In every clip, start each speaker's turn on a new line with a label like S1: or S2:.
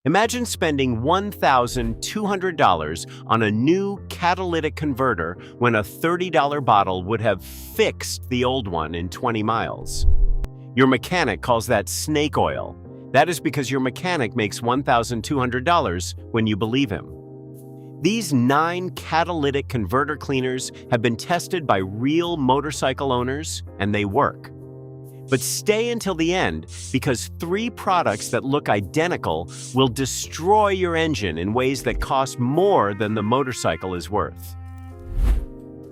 S1: Imagine spending $1,200 on a new catalytic converter when a $30 bottle would have fixed the old one in 20 miles. Your mechanic calls that snake oil. That is because your mechanic makes $1,200 when you believe him. These 9 catalytic converter cleaners have been tested by real motorcycle owners, and they work. But stay until the end, because 3 products that look identical will destroy your engine in ways that cost more than the motorcycle is worth.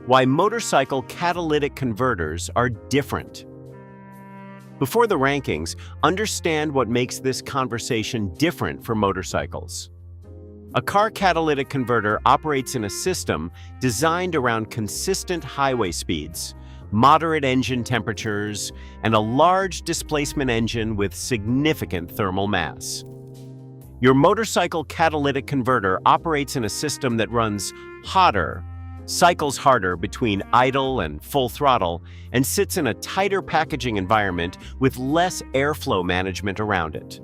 S1: Why motorcycle catalytic converters are different. Before the rankings, understand what makes this conversation different for motorcycles. A car catalytic converter operates in a system designed around consistent highway speeds, moderate engine temperatures, and a large displacement engine with significant thermal mass. Your motorcycle catalytic converter operates in a system that runs hotter, cycles harder between idle and full throttle, and sits in a tighter packaging environment with less airflow management around it.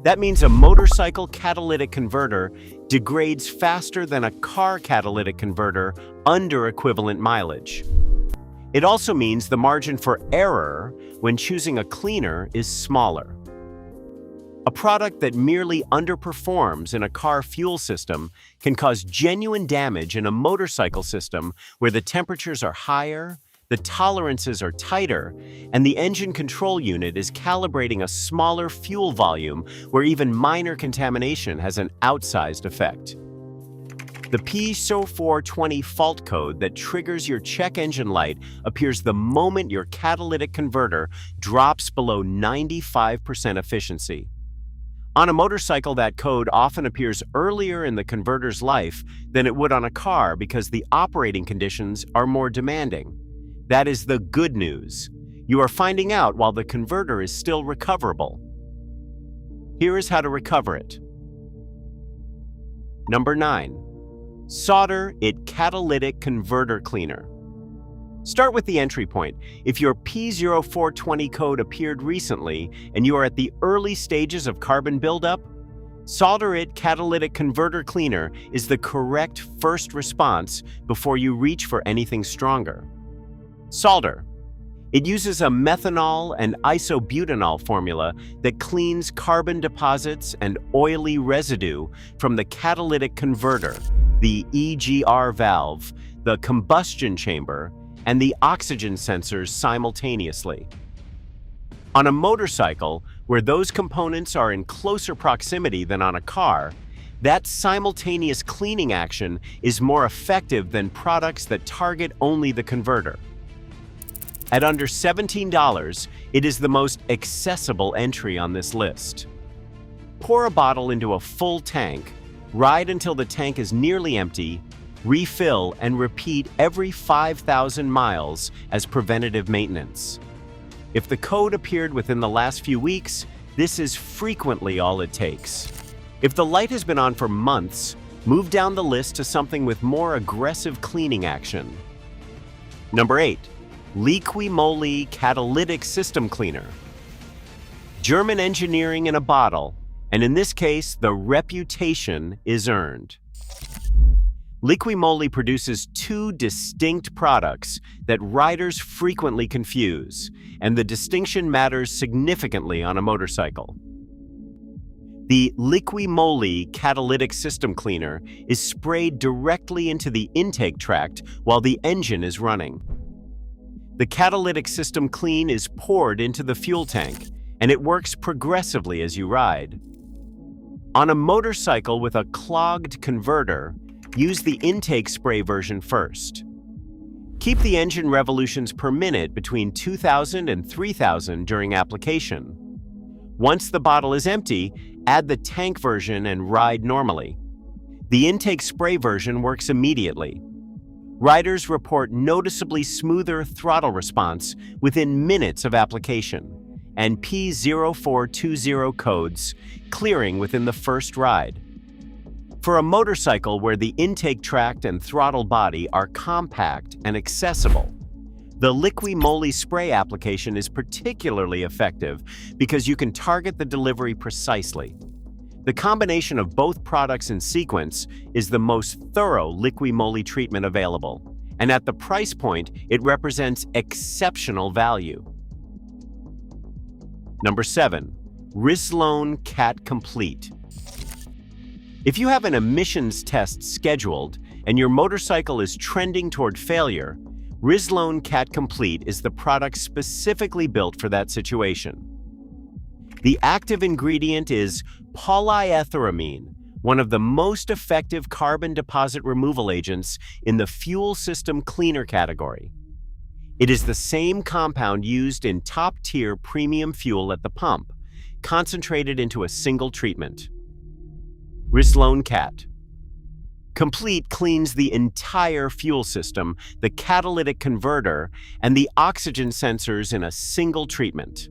S1: That means a motorcycle catalytic converter degrades faster than a car catalytic converter under equivalent mileage. It also means the margin for error when choosing a cleaner is smaller. A product that merely underperforms in a car fuel system can cause genuine damage in a motorcycle system where the temperatures are higher, the tolerances are tighter, and the engine control unit is calibrating a smaller fuel volume where even minor contamination has an outsized effect. The P0420 fault code that triggers your check engine light appears the moment your catalytic converter drops below 95% efficiency. On a motorcycle, that code often appears earlier in the converter's life than it would on a car because the operating conditions are more demanding. That is the good news. You are finding out while the converter is still recoverable. Here is how to recover it. Number 9. Solder it catalytic converter cleaner. Start with the entry point. If your P0420 code appeared recently and you are at the early stages of carbon buildup, Solder it catalytic converter cleaner is the correct first response before you reach for anything stronger. Solder. It uses a methanol and isobutanol formula that cleans carbon deposits and oily residue from the catalytic converter, the EGR valve, the combustion chamber, and the oxygen sensors simultaneously. On a motorcycle, where those components are in closer proximity than on a car, that simultaneous cleaning action is more effective than products that target only the converter. At under $17, it is the most accessible entry on this list. Pour a bottle into a full tank, ride until the tank is nearly empty, refill, and repeat every 5,000 miles as preventative maintenance. If the code appeared within the last few weeks, this is frequently all it takes. If the light has been on for months, move down the list to something with more aggressive cleaning action. Number 8. Liqui-Moly Catalytic System Cleaner. German engineering in a bottle, and in this case, the reputation is earned. Liqui-Moly produces 2 distinct products that riders frequently confuse, and the distinction matters significantly on a motorcycle. The Liqui-Moly Catalytic System Cleaner is sprayed directly into the intake tract while the engine is running. The catalytic system clean is poured into the fuel tank, and it works progressively as you ride. On a motorcycle with a clogged converter, use the intake spray version first. Keep the engine revolutions per minute between 2,000 and 3,000 during application. Once the bottle is empty, add the tank version and ride normally. The intake spray version works immediately. Riders report noticeably smoother throttle response within minutes of application, and P0420 codes clearing within the first ride. For a motorcycle where the intake tract and throttle body are compact and accessible, the Liqui-Moly spray application is particularly effective because you can target the delivery precisely. The combination of both products in sequence is the most thorough liqui moly treatment available, and at the price point, it represents exceptional value. Number 7. Rislone Cat Complete. If you have an emissions test scheduled and your motorcycle is trending toward failure, Rislone Cat Complete is the product specifically built for that situation. The active ingredient is polyetheramine, one of the most effective carbon deposit removal agents in the fuel system cleaner category. It is the same compound used in top-tier premium fuel at the pump, concentrated into a single treatment. Rislone Cat Complete cleans the entire fuel system, the catalytic converter, and the oxygen sensors in a single treatment.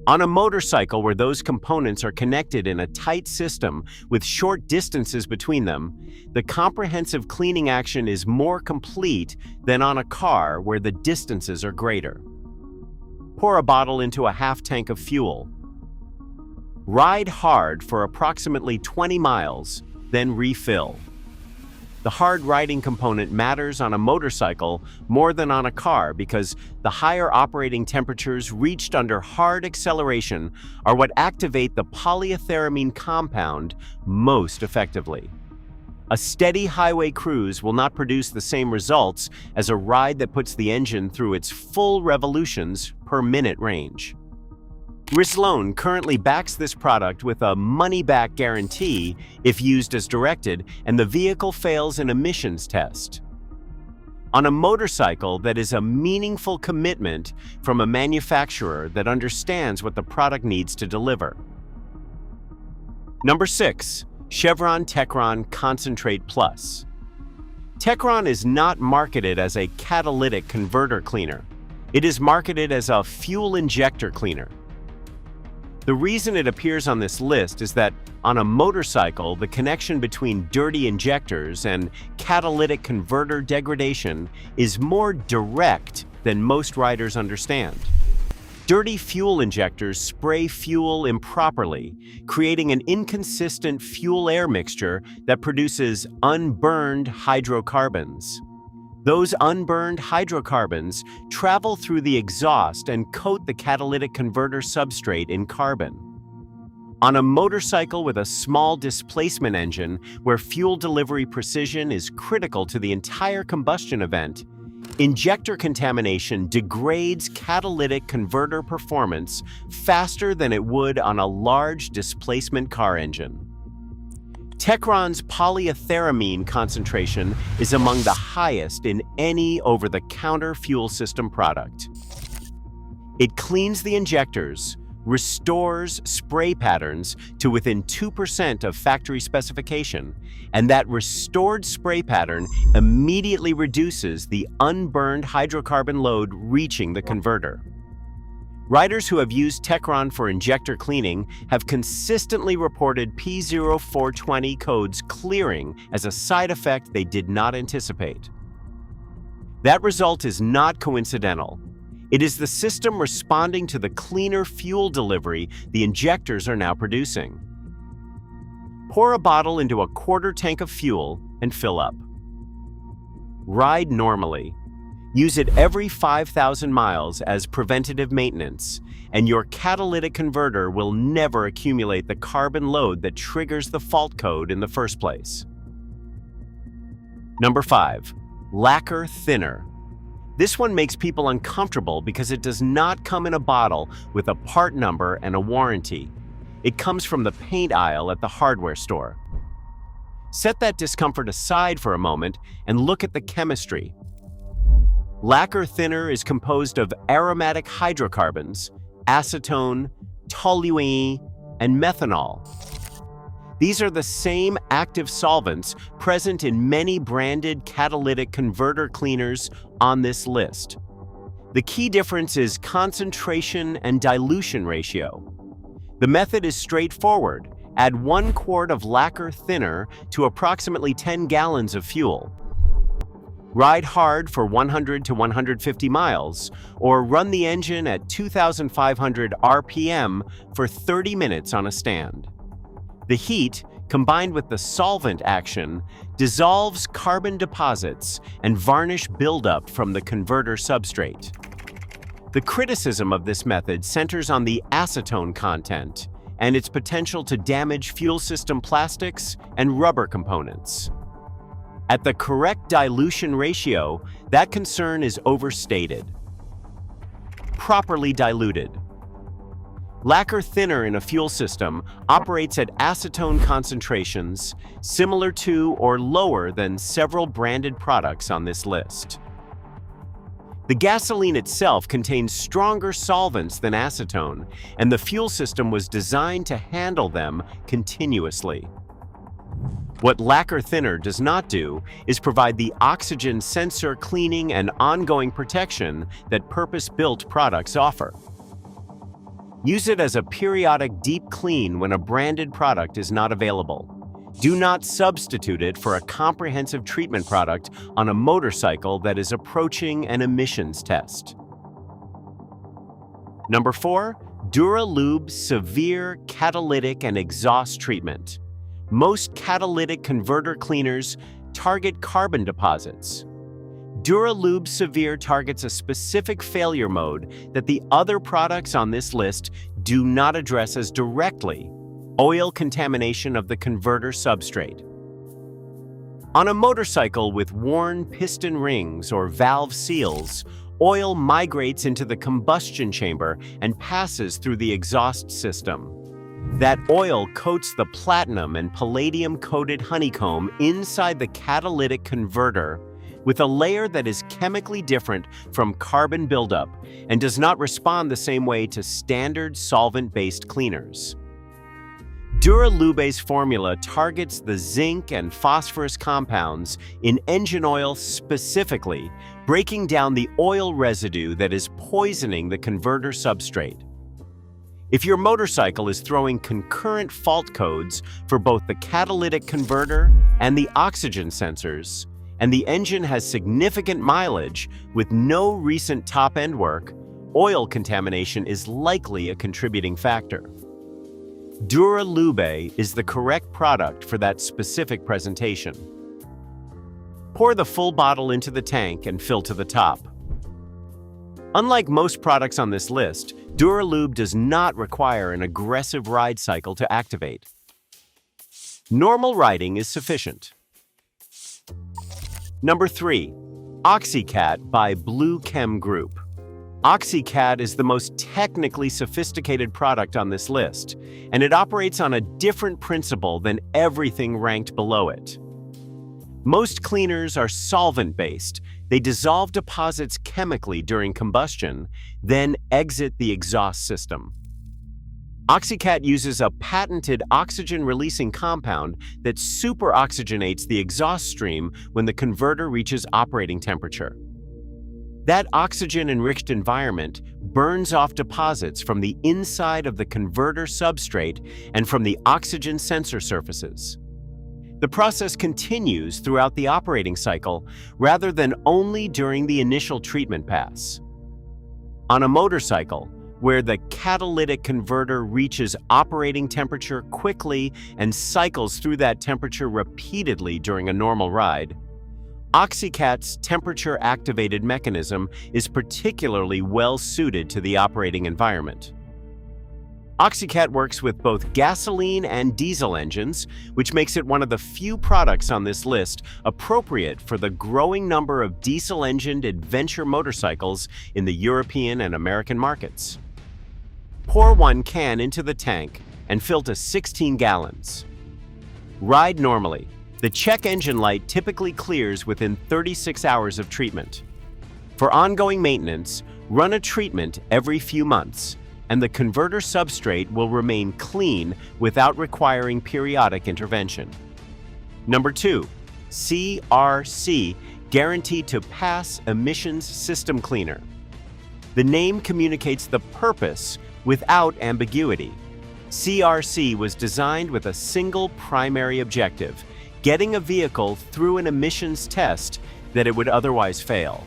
S1: On a motorcycle where those components are connected in a tight system with short distances between them, the comprehensive cleaning action is more complete than on a car where the distances are greater. Pour a bottle into a half tank of fuel. Ride hard for approximately 20 miles, then refill. The hard riding component matters on a motorcycle more than on a car because the higher operating temperatures reached under hard acceleration are what activate the polyetheramine compound most effectively. A steady highway cruise will not produce the same results as a ride that puts the engine through its full revolutions per minute range. Rislone currently backs this product with a money-back guarantee if used as directed and the vehicle fails an emissions test. On a motorcycle, that is a meaningful commitment from a manufacturer that understands what the product needs to deliver. Number 6. Chevron Techron Concentrate Plus. Techron is not marketed as a catalytic converter cleaner. It is marketed as a fuel injector cleaner. The reason it appears on this list is that on a motorcycle, the connection between dirty injectors and catalytic converter degradation is more direct than most riders understand. Dirty fuel injectors spray fuel improperly, creating an inconsistent fuel-air mixture that produces unburned hydrocarbons. Those unburned hydrocarbons travel through the exhaust and coat the catalytic converter substrate in carbon. On a motorcycle with a small displacement engine, where fuel delivery precision is critical to the entire combustion event, injector contamination degrades catalytic converter performance faster than it would on a large displacement car engine. Techron's polyetheramine concentration is among the highest in any over-the-counter fuel system product. It cleans the injectors, restores spray patterns to within 2% of factory specification, and that restored spray pattern immediately reduces the unburned hydrocarbon load reaching the converter. Riders who have used Techron for injector cleaning have consistently reported P0420 codes clearing as a side effect they did not anticipate. That result is not coincidental. It is the system responding to the cleaner fuel delivery the injectors are now producing. Pour a bottle into a quarter tank of fuel and fill up. Ride normally. Use it every 5,000 miles as preventative maintenance, and your catalytic converter will never accumulate the carbon load that triggers the fault code in the first place. Number 5. Lacquer Thinner. This one makes people uncomfortable because it does not come in a bottle with a part number and a warranty. It comes from the paint aisle at the hardware store. Set that discomfort aside for a moment and look at the chemistry. Lacquer thinner is composed of aromatic hydrocarbons, acetone, toluene, and methanol. These are the same active solvents present in many branded catalytic converter cleaners on this list. The key difference is concentration and dilution ratio. The method is straightforward. Add 1 quart of lacquer thinner to approximately 10 gallons of fuel. Ride hard for 100 to 150 miles, or run the engine at 2,500 RPM for 30 minutes on a stand. The heat, combined with the solvent action, dissolves carbon deposits and varnish buildup from the converter substrate. The criticism of this method centers on the acetone content and its potential to damage fuel system plastics and rubber components. At the correct dilution ratio, that concern is overstated. Properly diluted. Lacquer thinner in a fuel system operates at acetone concentrations similar to or lower than several branded products on this list. The gasoline itself contains stronger solvents than acetone, and the fuel system was designed to handle them continuously. What lacquer thinner does not do is provide the oxygen sensor cleaning and ongoing protection that purpose-built products offer. Use it as a periodic deep clean when a branded product is not available. Do not substitute it for a comprehensive treatment product on a motorcycle that is approaching an emissions test. Number 4, Duralube Severe Catalytic and Exhaust Treatment. Most catalytic converter cleaners target carbon deposits. Duralube Severe targets a specific failure mode that the other products on this list do not address as directly: oil contamination of the converter substrate. On a motorcycle with worn piston rings or valve seals, oil migrates into the combustion chamber and passes through the exhaust system. That oil coats the platinum and palladium-coated honeycomb inside the catalytic converter with a layer that is chemically different from carbon buildup and does not respond the same way to standard solvent-based cleaners. Duralube's formula targets the zinc and phosphorus compounds in engine oil specifically, breaking down the oil residue that is poisoning the converter substrate. If your motorcycle is throwing concurrent fault codes for both the catalytic converter and the oxygen sensors, and the engine has significant mileage with no recent top-end work, oil contamination is likely a contributing factor. Duralube is the correct product for that specific presentation. Pour the full bottle into the tank and fill to the top. Unlike most products on this list, Duralube does not require an aggressive ride cycle to activate. Normal riding is sufficient. Number 3, OxyCat by Blue Chem Group. OxyCat is the most technically sophisticated product on this list, and it operates on a different principle than everything ranked below it. Most cleaners are solvent-based. They dissolve deposits chemically during combustion, then exit the exhaust system. OxyCat uses a patented oxygen-releasing compound that superoxygenates the exhaust stream when the converter reaches operating temperature. That oxygen-enriched environment burns off deposits from the inside of the converter substrate and from the oxygen sensor surfaces. The process continues throughout the operating cycle rather than only during the initial treatment pass. On a motorcycle, where the catalytic converter reaches operating temperature quickly and cycles through that temperature repeatedly during a normal ride, OxyCat's temperature-activated mechanism is particularly well-suited to the operating environment. OxyCat works with both gasoline and diesel engines, which makes it one of the few products on this list appropriate for the growing number of diesel-engined adventure motorcycles in the European and American markets. Pour 1 can into the tank and fill to 16 gallons. Ride normally. The check engine light typically clears within 36 hours of treatment. For ongoing maintenance, run a treatment every few months, and the converter substrate will remain clean without requiring periodic intervention. Number 2, CRC, Guaranteed to Pass Emissions System Cleaner. The name communicates the purpose without ambiguity. CRC was designed with a single primary objective: getting a vehicle through an emissions test that it would otherwise fail.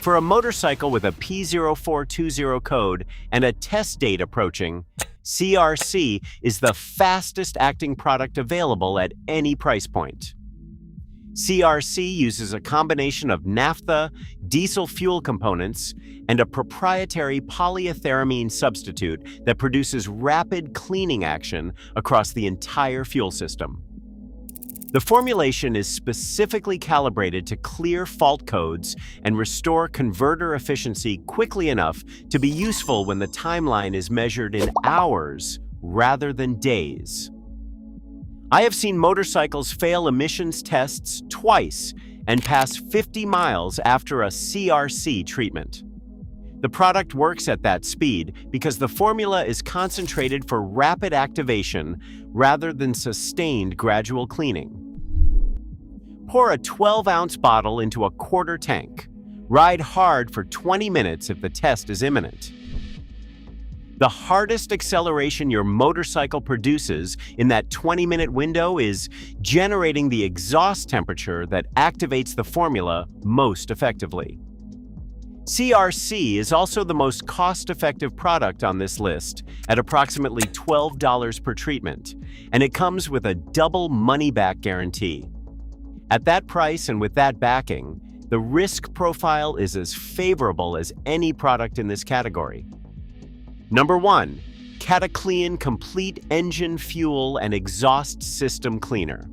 S1: For a motorcycle with a P0420 code and a test date approaching, CRC is the fastest acting product available at any price point. CRC uses a combination of naphtha, diesel fuel components, and a proprietary polyethyramine substitute that produces rapid cleaning action across the entire fuel system. The formulation is specifically calibrated to clear fault codes and restore converter efficiency quickly enough to be useful when the timeline is measured in hours rather than days. I have seen motorcycles fail emissions tests twice and pass 50 miles after a CRC treatment. The product works at that speed because the formula is concentrated for rapid activation rather than sustained gradual cleaning. Pour a 12-ounce bottle into a quarter tank. Ride hard for 20 minutes if the test is imminent. The hardest acceleration your motorcycle produces in that 20-minute window is generating the exhaust temperature that activates the formula most effectively. CRC is also the most cost-effective product on this list at approximately $12 per treatment, and it comes with a double money-back guarantee. At that price and with that backing, the risk profile is as favorable as any product in this category. Number 1. Catalytic Complete Engine Fuel and Exhaust System Cleaner.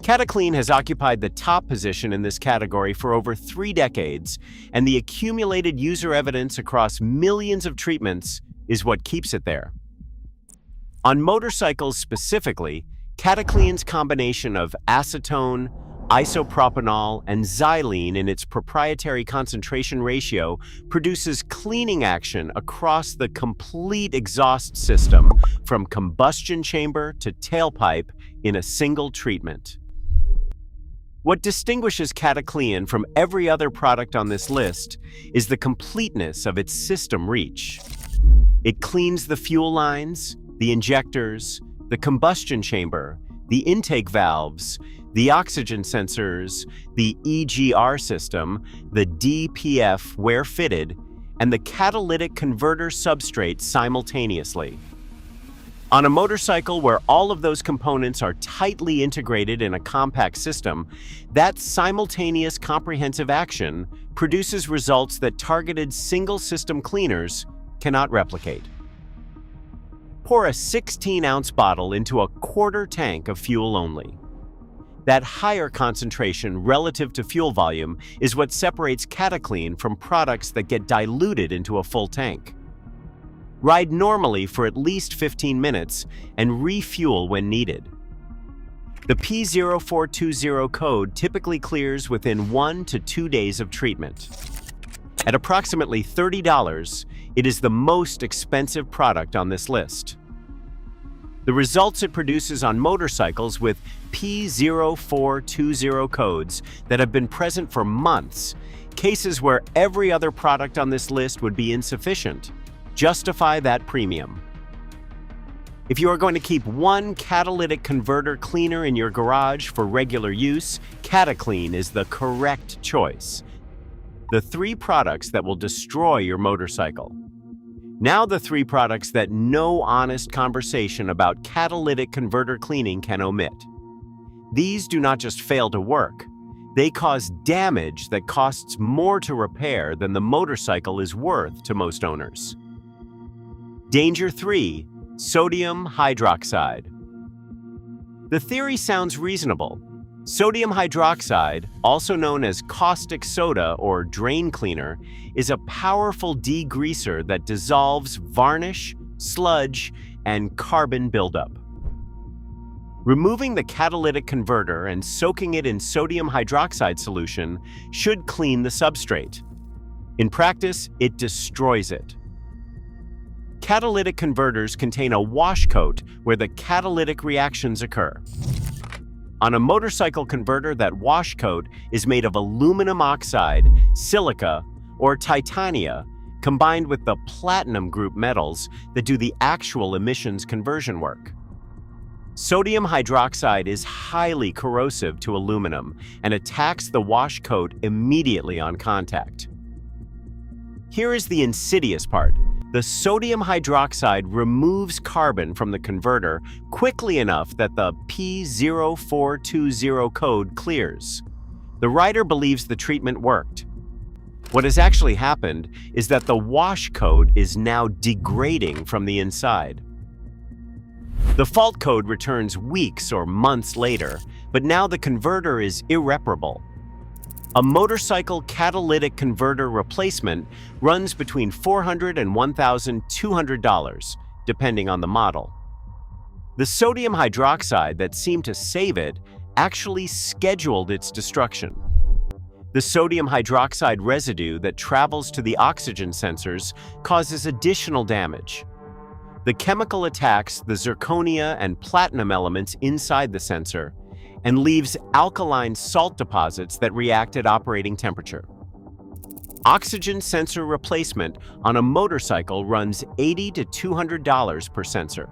S1: Catalytic has occupied the top position in this category for over 3 decades, and the accumulated user evidence across millions of treatments is what keeps it there. On motorcycles specifically, Catalytic's combination of acetone, isopropanol, and xylene in its proprietary concentration ratio produces cleaning action across the complete exhaust system from combustion chamber to tailpipe in a single treatment. What distinguishes Catalytic from every other product on this list is the completeness of its system reach. It cleans the fuel lines, the injectors, the combustion chamber, the intake valves, the oxygen sensors, the EGR system, the DPF where fitted, and the catalytic converter substrate simultaneously. On a motorcycle where all of those components are tightly integrated in a compact system, that simultaneous comprehensive action produces results that targeted single-system cleaners cannot replicate. Pour a 16-ounce bottle into a quarter tank of fuel only. That higher concentration relative to fuel volume is what separates Catalytic from products that get diluted into a full tank. Ride normally for at least 15 minutes and refuel when needed. The P0420 code typically clears within 1 to 2 days of treatment. At approximately $30, it is the most expensive product on this list. The results it produces on motorcycles with P0420 codes that have been present for months, cases where every other product on this list would be insufficient, justify that premium. If you are going to keep one catalytic converter cleaner in your garage for regular use, Catalytic is the correct choice. The 3 products that will destroy your motorcycle. Now the 3 products that no honest conversation about catalytic converter cleaning can omit. These do not just fail to work, they cause damage that costs more to repair than the motorcycle is worth to most owners. Danger 3. Sodium hydroxide. The theory sounds reasonable. Sodium hydroxide, also known as caustic soda or drain cleaner, is a powerful degreaser that dissolves varnish, sludge, and carbon buildup. Removing the catalytic converter and soaking it in sodium hydroxide solution should clean the substrate. In practice, it destroys it. Catalytic converters contain a wash coat where the catalytic reactions occur. On a motorcycle converter, that wash coat is made of aluminum oxide, silica, or titania, combined with the platinum group metals that do the actual emissions conversion work. Sodium hydroxide is highly corrosive to aluminum and attacks the wash coat immediately on contact. Here is the insidious part. The sodium hydroxide removes carbon from the converter quickly enough that the P0420 code clears. The writer believes the treatment worked. What has actually happened is that the wash code is now degrading from the inside. The fault code returns weeks or months later, but now the converter is irreparable. A motorcycle catalytic converter replacement runs between $400 and $1,200, depending on the model. The sodium hydroxide that seemed to save it actually scheduled its destruction. The sodium hydroxide residue that travels to the oxygen sensors causes additional damage. The chemical attacks the zirconia and platinum elements inside the sensor and leaves alkaline salt deposits that react at operating temperature. Oxygen sensor replacement on a motorcycle runs $80 to $200 per sensor.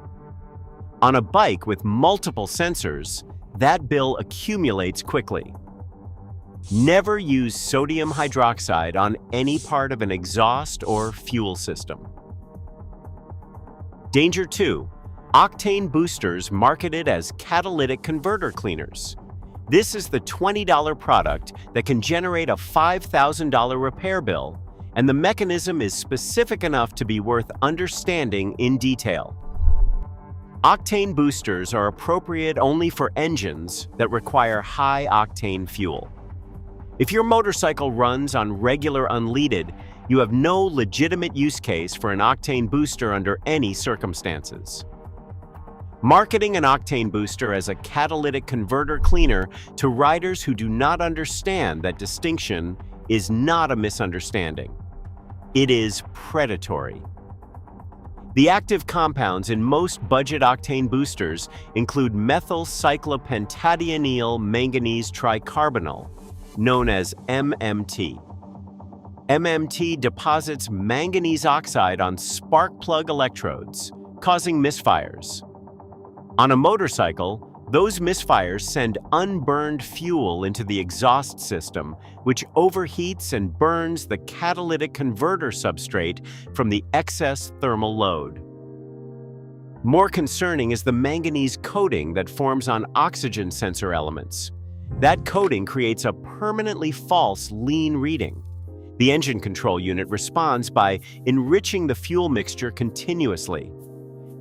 S1: On a bike with multiple sensors, that bill accumulates quickly. Never use sodium hydroxide on any part of an exhaust or fuel system. Danger 2. Octane boosters marketed as catalytic converter cleaners. This is the $20 product that can generate a $5,000 repair bill, and the mechanism is specific enough to be worth understanding in detail. Octane boosters are appropriate only for engines that require high-octane fuel. If your motorcycle runs on regular unleaded, you have no legitimate use case for an octane booster under any circumstances. Marketing an octane booster as a catalytic converter cleaner to riders who do not understand that distinction is not a misunderstanding. It is predatory. The active compounds in most budget octane boosters include methyl cyclopentadienyl manganese tricarbonyl, known as MMT. MMT deposits manganese oxide on spark plug electrodes, causing misfires. On a motorcycle, those misfires send unburned fuel into the exhaust system, which overheats and burns the catalytic converter substrate from the excess thermal load. More concerning is the manganese coating that forms on oxygen sensor elements. That coating creates a permanently false lean reading. The engine control unit responds by enriching the fuel mixture continuously.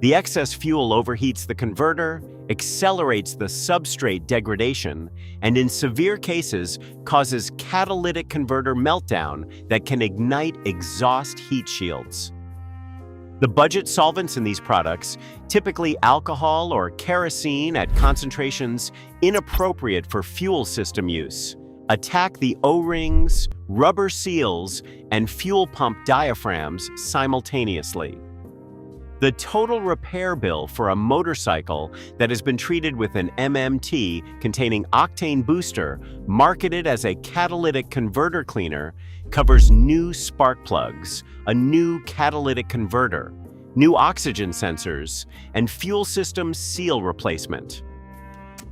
S1: The excess fuel overheats the converter, accelerates the substrate degradation, and in severe cases causes catalytic converter meltdown that can ignite exhaust heat shields. The budget solvents in these products, typically alcohol or kerosene at concentrations inappropriate for fuel system use, attack the O-rings, rubber seals, and fuel pump diaphragms simultaneously. The total repair bill for a motorcycle that has been treated with an MMT containing octane booster marketed as a catalytic converter cleaner covers new spark plugs, a new catalytic converter, new oxygen sensors, and fuel system seal replacement.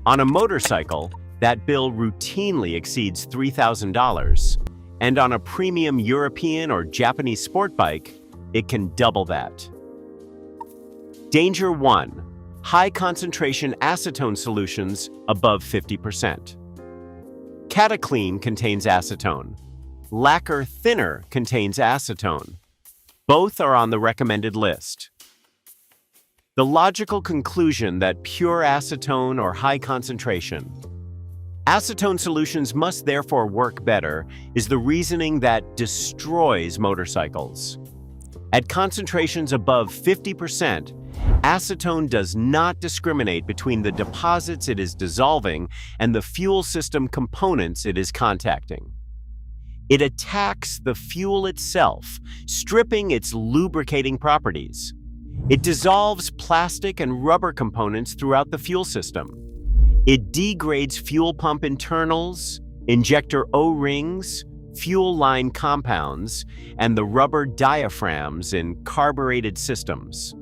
S1: On a motorcycle, that bill routinely exceeds $3,000, and on a premium European or Japanese sport bike, it can double that. Danger 1. High concentration acetone solutions above 50%. Cataclean contains acetone. Lacquer thinner contains acetone. Both are on the recommended list. The logical conclusion that pure acetone or high concentration. Acetone solutions must therefore work better is the reasoning that destroys motorcycles. At concentrations above 50%, acetone does not discriminate between the deposits it is dissolving and the fuel system components it is contacting. It attacks the fuel itself, stripping its lubricating properties. It dissolves plastic and rubber components throughout the fuel system. It degrades fuel pump internals, injector O-rings, fuel line compounds, and the rubber diaphragms in carbureted systems.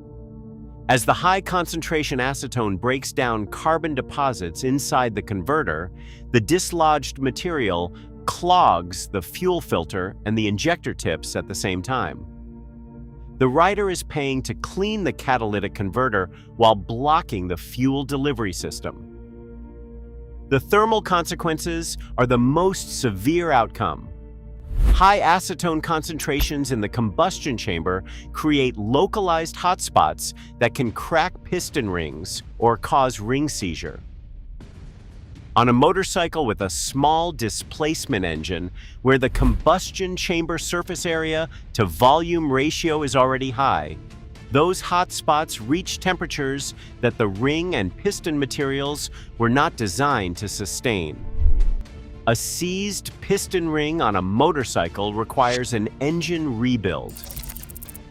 S1: As the high concentration acetone breaks down carbon deposits inside the converter, the dislodged material clogs the fuel filter and the injector tips at the same time. The rider is paying to clean the catalytic converter while blocking the fuel delivery system. The thermal consequences are the most severe outcome. High acetone concentrations in the combustion chamber create localized hotspots that can crack piston rings or cause ring seizure. On a motorcycle with a small displacement engine, where the combustion chamber surface area to volume ratio is already high, those hotspots reach temperatures that the ring and piston materials were not designed to sustain. A seized piston ring on a motorcycle requires an engine rebuild.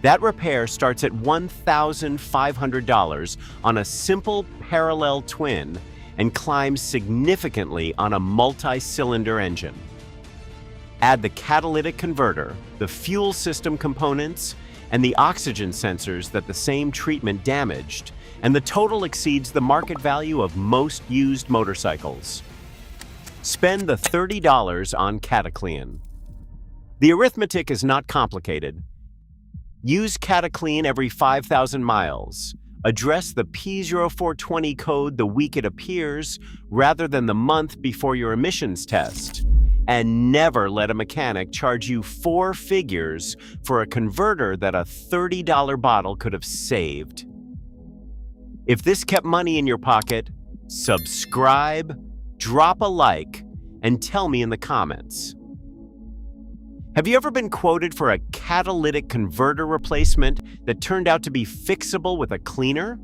S1: That repair starts at $1,500 on a simple parallel twin and climbs significantly on a multi-cylinder engine. Add the catalytic converter, the fuel system components, and the oxygen sensors that the same treatment damaged, and the total exceeds the market value of most used motorcycles. Spend the $30 on Cataclean. The arithmetic is not complicated. Use Cataclean every 5,000 miles. Address the P0420 code the week it appears rather than the month before your emissions test. And never let a mechanic charge you 4 figures for a converter that a $30 bottle could have saved. If this kept money in your pocket, subscribe, drop a like, and tell me in the comments. Have you ever been quoted for a catalytic converter replacement that turned out to be fixable with a cleaner?